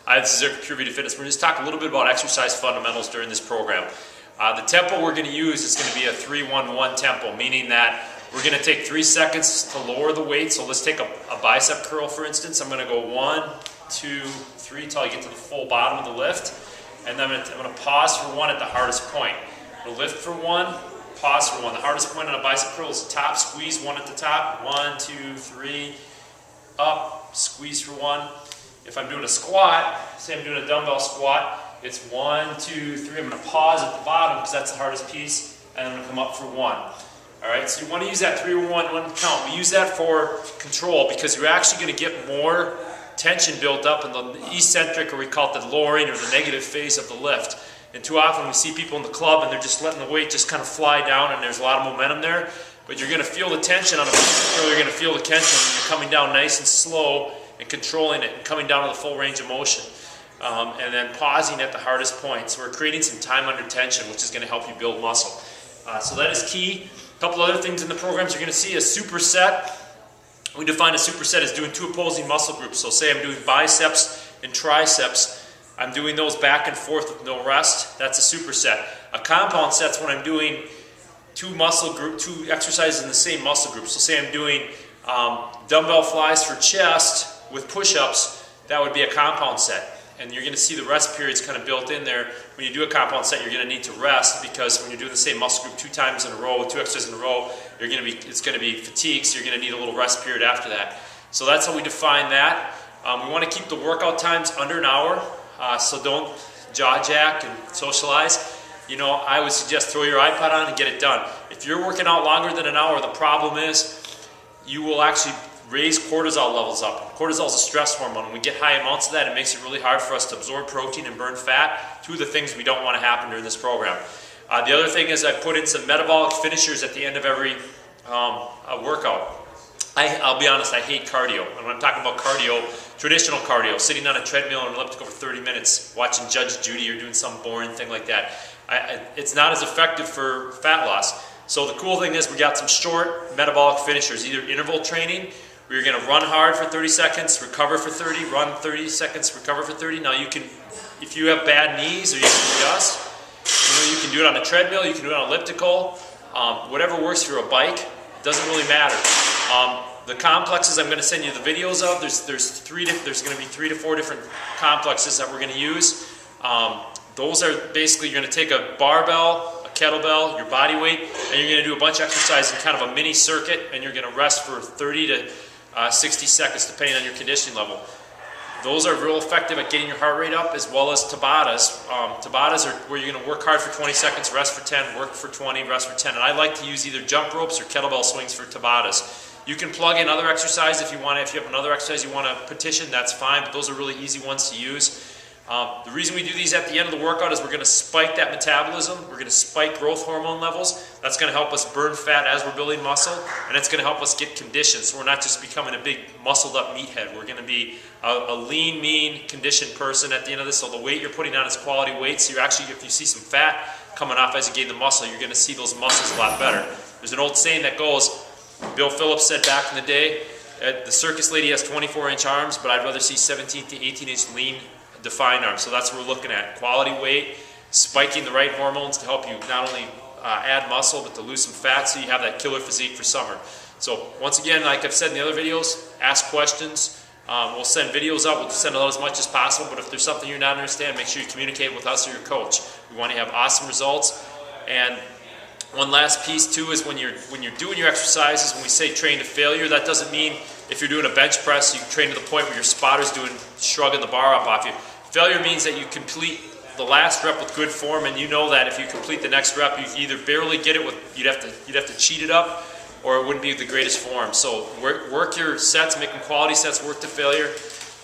Hi, this is Eric from Puravida Fitness. We're going to just talk a little bit about exercise fundamentals during this program. The tempo we're going to use is going to be a 3-1-1 tempo, meaning that we're going to take 3 seconds to lower the weight. So let's take a bicep curl, for instance. I'm going to go 1, 2, 3 until I get to the full bottom of the lift. And then I'm going to pause for 1 at the hardest point. I'm going to lift for 1, pause for 1. The hardest point on a bicep curl is the top, squeeze 1 at the top. 1, 2, 3, up, squeeze for 1. If I'm doing a squat, say I'm doing a dumbbell squat, it's 1, 2, 3. I'm going to pause at the bottom because that's the hardest piece, and I'm going to come up for 1. All right, so you want to use that 3-1-1 count. We use that for control because you're actually going to get more tension built up in the eccentric, or we call it the lowering or the negative phase of the lift. And too often we see people in the club and they're just letting the weight just kind of fly down, and there's a lot of momentum there. But you're going to feel the tension on a bicep curl. You're going to feel the tension when you're coming down nice and slow and controlling it and coming down to the full range of motion. And then pausing at the hardest point. So we're creating some time under tension, which is going to help you build muscle. So that is key. A couple other things in the programs you're going to see: a superset. We define a superset as doing 2 opposing muscle groups. So say I'm doing biceps and triceps. I'm doing those back and forth with no rest. That's a superset. A compound set's when I'm doing 2 exercises in the same muscle group. So say I'm doing dumbbell flies for chest with push-ups. That would be a compound set. And you're going to see the rest periods kind of built in there. When you do a compound set, you're going to need to rest, because when you're doing the same muscle group 2 times in a row, 2 exercises in a row, it's going to be fatigued, so you're going to need a little rest period after that. So that's how we define that. We want to keep the workout times under an hour, so don't jaw jack and socialize. You know, I would suggest throw your iPad on and get it done. If you're working out longer than an hour, the problem is you will actually raise cortisol levels up. Cortisol is a stress hormone. When we get high amounts of that, it makes it really hard for us to absorb protein and burn fat. 2 of the things we don't want to happen during this program. The other thing is I put in some metabolic finishers at the end of every workout. I'll be honest, I hate cardio. And when I'm talking about cardio, traditional cardio, sitting on a treadmill or an elliptical for 30 minutes, watching Judge Judy or doing some boring thing like that, it's not as effective for fat loss. So the cool thing is we got some short metabolic finishers, either interval training, where you're going to run hard for 30 seconds, recover for 30, run 30 seconds, recover for 30. Now you can, if you have bad knees or you can adjust, you can do it on a treadmill, you can do it on elliptical, whatever works for a bike, doesn't really matter. The complexes I'm going to send you the videos of, there's going to be 3 to 4 different complexes that we're going to use. Those are basically, you're going to take a barbell, kettlebell, your body weight, and you're going to do a bunch of exercise in kind of a mini circuit, and you're going to rest for 30 to 60 seconds depending on your conditioning level. Those are real effective at getting your heart rate up, as well as Tabatas. Tabatas are where you're going to work hard for 20 seconds, rest for 10, work for 20, rest for 10. And I like to use either jump ropes or kettlebell swings for Tabatas. You can plug in other exercise if you want. If you have another exercise you want to petition, that's fine, but those are really easy ones to use. The reason we do these at the end of the workout is we're going to spike that metabolism. We're going to spike growth hormone levels. That's going to help us burn fat as we're building muscle, and it's going to help us get conditioned. So we're not just becoming a big muscled up meathead. We're going to be a lean, mean, conditioned person at the end of this. So the weight you're putting on is quality weight. So you're actually, if you see some fat coming off as you gain the muscle, you're going to see those muscles a lot better. There's an old saying that goes, Bill Phillips said back in the day, the circus lady has 24-inch arms, but I'd rather see 17 to 18-inch lean defined arms. So that's what we're looking at. Quality weight, spiking the right hormones to help you not only add muscle, but to lose some fat so you have that killer physique for summer. So once again, like I've said in the other videos, ask questions. We'll send videos up. We'll send out as much as possible, but if there's something you're not understanding, make sure you communicate with us or your coach. We want to have awesome results. And one last piece too is when you're doing your exercises, when we say train to failure, that doesn't mean if you're doing a bench press, you train to the point where your spotter's shrugging the bar up off you. Failure means that you complete the last rep with good form, and you know that if you complete the next rep, you either barely get it you'd have to cheat it up, or it wouldn't be the greatest form. So work your sets, make them quality sets, work to failure,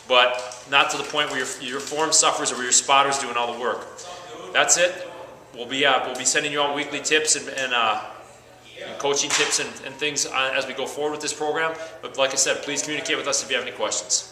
but not to the point where your form suffers or where your spotter's doing all the work. That's it. We'll be sending you out weekly tips and coaching tips and things as we go forward with this program. But like I said, please communicate with us if you have any questions.